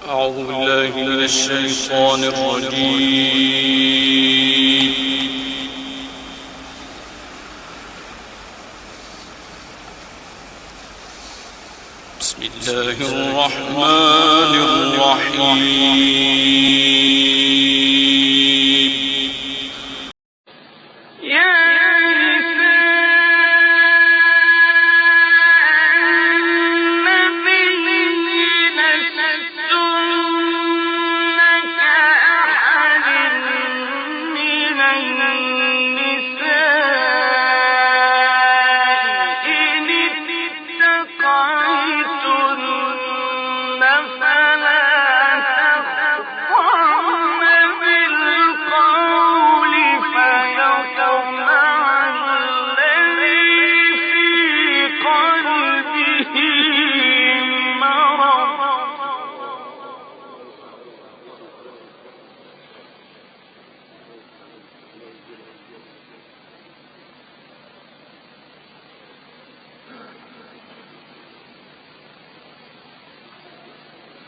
أعوذ بالله من الشيطان الرجيم. بسم الله الرحمن الرحيم.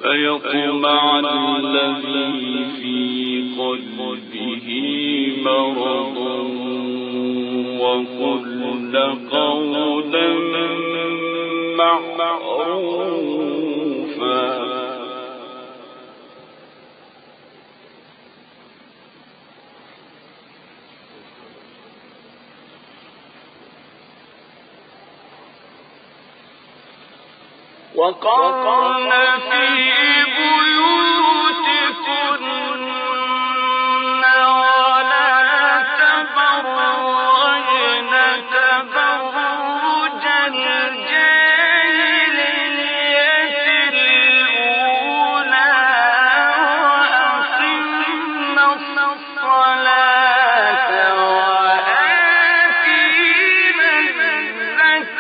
فيطمع الذي في قلبه مرض وقل قولا معروفا. وقرن في بيوتكن ولا تبرجن تبرج الجاهلية الأولى وأقمن الصلاة وآتين الزكاة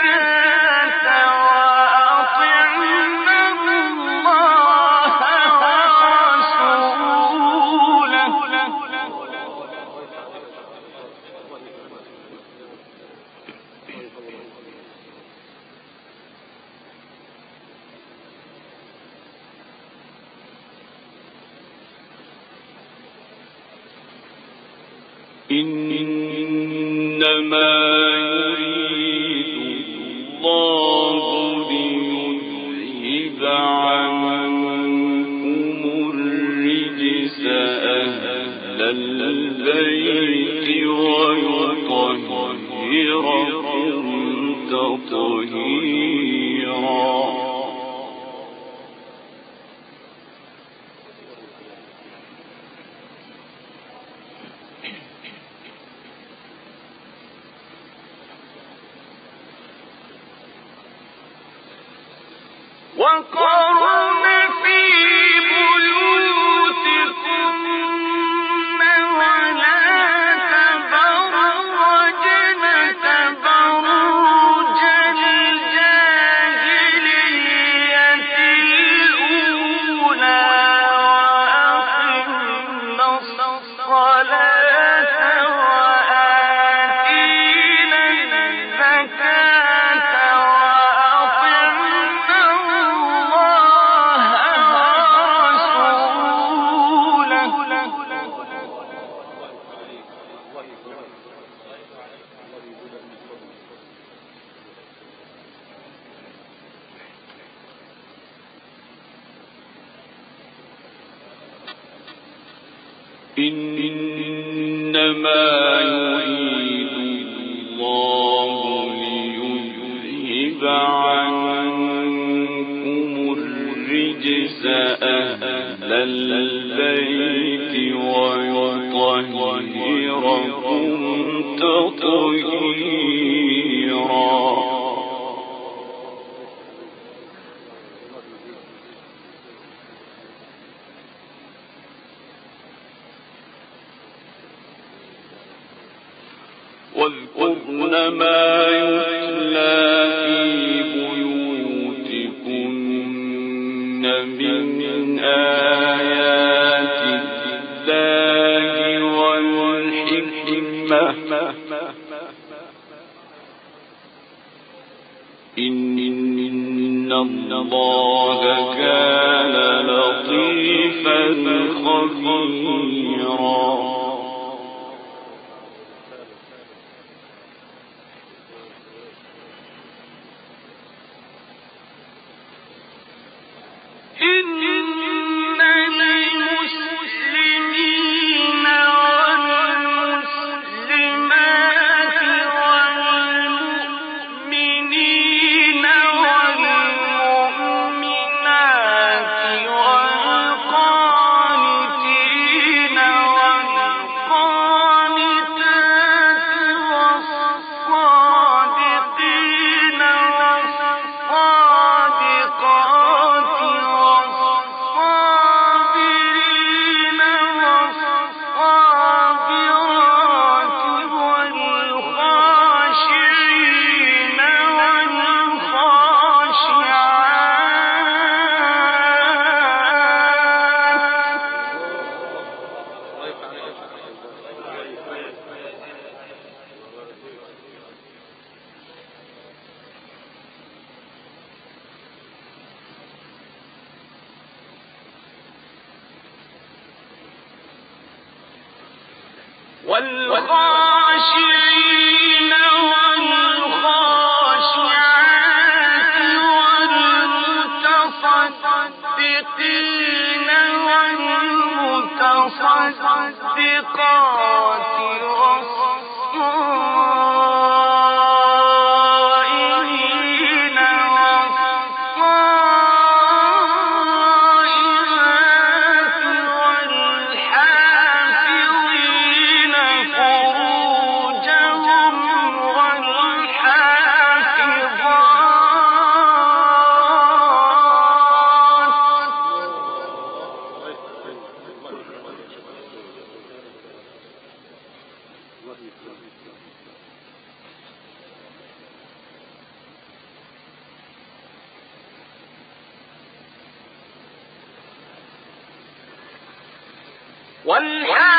إنما يريد الله ليذهب عنكم الرجس أهل البيت ويطهركم تطهيرا. وقرن في بيوتكن ولا تبرجن تبرج الجاهلية الأولى وأقمن الصلاة وآتين الزكاة إنما يريد الله ليذهب عنكم الرجس أهل البيت ويطهركم تطهيرا. واذكرن ما يتلى في بيوتكن من آيات الله والحكمة إن الله الله كان لطيفا خبيرا. والخاشعين والخاشعات والمتصدقين والمتصدقات والصائمين والصائمات والحافظين فروجهم والحافظات